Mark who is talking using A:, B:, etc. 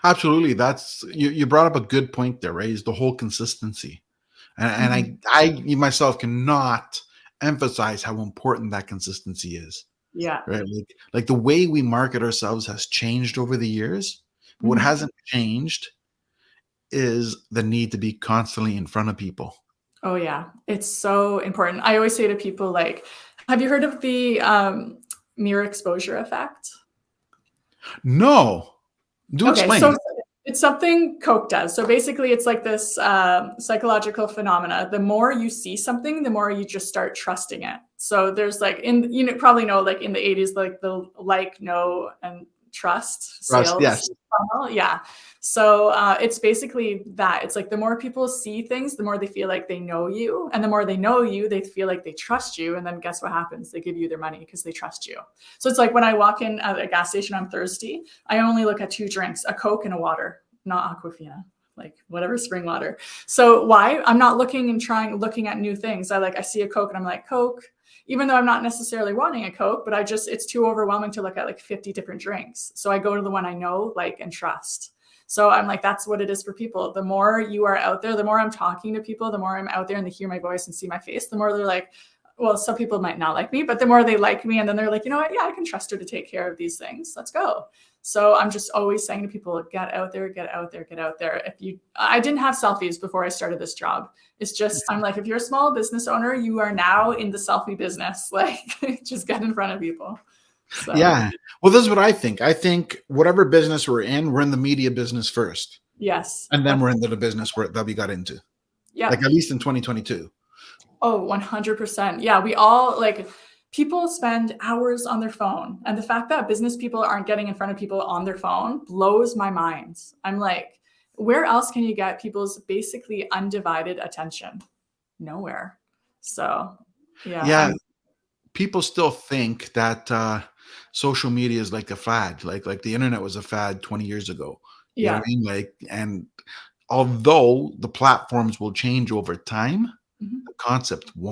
A: Absolutely. That's you brought up a good point there, right? Is the whole consistency. And
B: Mhm.
A: I myself cannot emphasize how important that consistency is.
B: Yeah.
A: Right? Like the way we market ourselves has changed over the years. But what
B: Mhm.
A: hasn't changed is the need to be constantly in front of people.
B: Oh, yeah. It's so important. I always say to people, like, have you heard of the mirror exposure effect?
A: No, do
B: Okay, so
A: explain.
B: it's something Coke does. So basically, it's like this psychological phenomena. The more you see something, the more you just start trusting it. So there's like probably know like in the 80s, like the like, know, and trust
A: Trust,
B: sales
A: yes.
B: funnel. Yeah. So it's basically that. It's like the more people see things, the more they feel like they know you, and the more they know you, they feel like they trust you. And then guess what happens? They give you their money because they trust you. So it's like when I walk in at a gas station, I'm thirsty. I only look at two drinks, a Coke and a water, not Aquafina, like whatever spring water. So why? I'm not looking at new things. I see a Coke and I'm like, Coke, even though I'm not necessarily wanting a Coke, but it's too overwhelming to look at like 50 different drinks. So I go to the one I know, like, and trust. So I'm like, that's what it is for people. The more you are out there, the more I'm talking to people, the more I'm out there and they hear my voice and see my face, the more they're like, well, some people might not like me, but the more they like me, and then they're like, you know what? Yeah, I can trust her to take care of these things. Let's go. So I'm just always saying to people, get out there, get out there, get out there. I didn't have selfies before I started this job. It's just, I'm like, if you're a small business owner, you are now in the selfie business. Like, just get in front of people. So,
A: Yeah. Well, this is what I think. I think whatever business we're in the media business first,
B: yes.
A: and then we're into the business that we got into.
B: Yeah.
A: Like at least in 2022.
B: Oh, 100%. Yeah, we all like people spend hours on their phone. And the fact that business people aren't getting in front of people on their phone blows my mind. I'm like, where else can you get people's basically undivided attention? Nowhere. So, yeah,
A: Yeah, people still think that social media is like a fad, like the internet was a fad 20 years ago. You know what
B: yeah.
A: I mean? Like, and although the platforms will change over time,
B: Mhm.
A: the concept won't.